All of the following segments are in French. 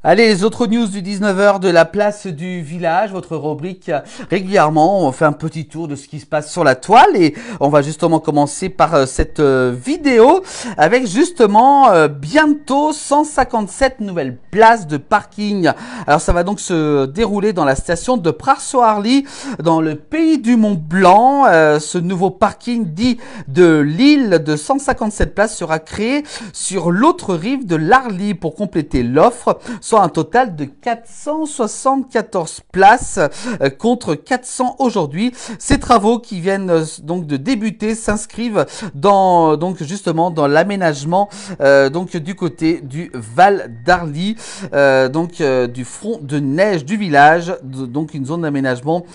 Allez, les autres news du 19h de la place du village, votre rubrique régulièrement, on fait un petit tour de ce qui se passe sur la toile et on va justement commencer par cette vidéo avec justement bientôt 157 nouvelles places de parking. Alors ça va donc se dérouler dans la station de Pras-sur-Arly dans le pays du Mont Blanc. Ce nouveau parking dit de l'île de 157 places sera créé sur l'autre rive de l'Arly pour compléter l'offre, soit un total de 474 places contre 400 aujourd'hui. Ces travaux qui viennent donc de débuter s'inscrivent dans justement dans l'aménagement donc du côté du Val d'Arly, du front de neige du village, donc une zone d'aménagement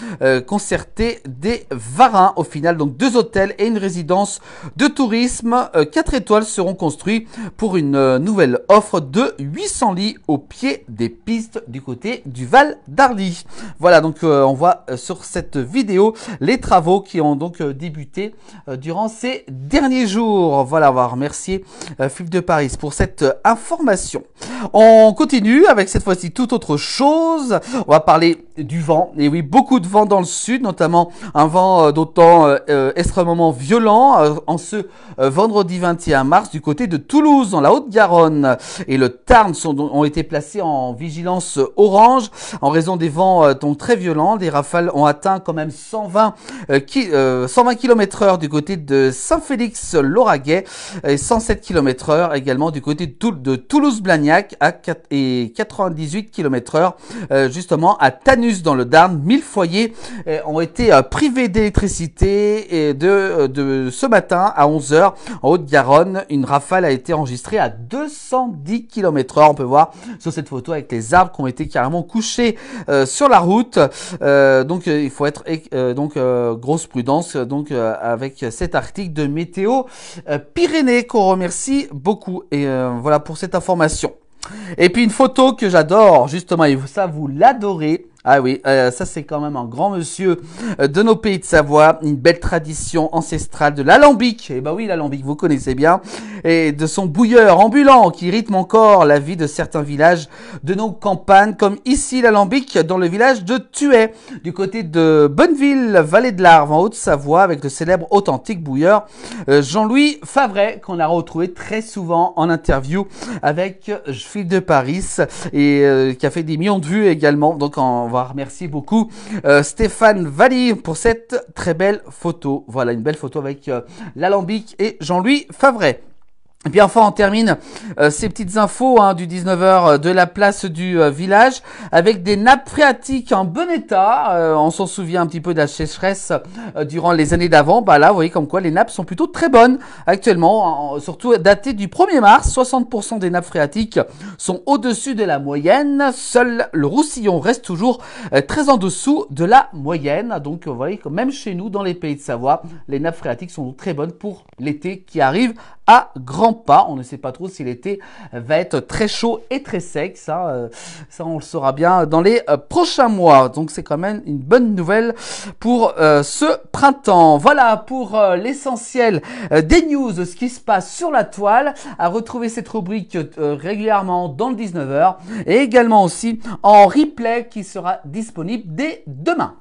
concertée des Varins. Au final, donc 2 hôtels et une résidence de tourisme 4 étoiles seront construits pour une nouvelle offre de 800 lits au pied des pistes du côté du Val d'Arly. Voilà, donc on voit sur cette vidéo les travaux qui ont donc débuté durant ces derniers jours. Voilà, on va remercier Philippe de Paris pour cette information. On continue avec cette fois-ci toute autre chose. On va parler du vent. Et oui, beaucoup de vent dans le sud, notamment un vent d'autant extrêmement violent en ce vendredi 21 mars du côté de Toulouse, dans la Haute-Garonne. Et le Tarn ont été placés en vigilance orange en raison des vents donc très violents. Les rafales ont atteint quand même 120 km/h du côté de Saint-Félix-Lauragais et 107 km/h également du côté de Toulouse-Blagnac et 98 km/h justement à Tanus dans le Tarn. 1000 foyers ont été privés d'électricité de ce matin à 11h en Haute-Garonne. Une rafale a été enregistrée à 210 km/h. On peut voir sur cette photo avec les arbres qui ont été carrément couchés sur la route. Donc il faut être grosse prudence avec cet article de Météo Pyrénées qu'on remercie beaucoup. Et voilà pour cette information. Et puis une photo que j'adore justement, et ça vous l'adorez. Ah oui, ça c'est quand même un grand monsieur de nos pays de Savoie, une belle tradition ancestrale de l'alambic. Et bah oui, l'alambic, vous connaissez bien, et de son bouilleur ambulant qui rythme encore la vie de certains villages de nos campagnes, comme ici l'alambic dans le village de Thuet, du côté de Bonneville, vallée de l'Arve, en Haute-Savoie, avec le célèbre authentique bouilleur Jean-Louis Favret, qu'on a retrouvé très souvent en interview avec Philippe de Paris, et qui a fait des millions de vues également. Donc on va remercier beaucoup Stéphane Valli pour cette très belle photo. Voilà, une belle photo avec l'alambic et Jean-Louis Favret. Et puis enfin on termine ces petites infos du 19h de la place du village avec des nappes phréatiques en bon état. On s'en souvient un petit peu de la sécheresse durant les années d'avant. Bah là vous voyez comme quoi les nappes sont plutôt très bonnes actuellement, surtout datées du 1er mars. 60% des nappes phréatiques sont au-dessus de la moyenne. Seul le Roussillon reste toujours très en dessous de la moyenne. Donc vous voyez que même chez nous dans les pays de Savoie, les nappes phréatiques sont très bonnes pour l'été qui arrive à grands pas. On ne sait pas trop si l'été va être très chaud et très sec. Ça on le saura bien dans les prochains mois. Donc c'est quand même une bonne nouvelle pour ce printemps. Voilà pour l'essentiel des news, de ce qui se passe sur la toile. À retrouver cette rubrique régulièrement dans le 19h et également aussi en replay qui sera disponible dès demain.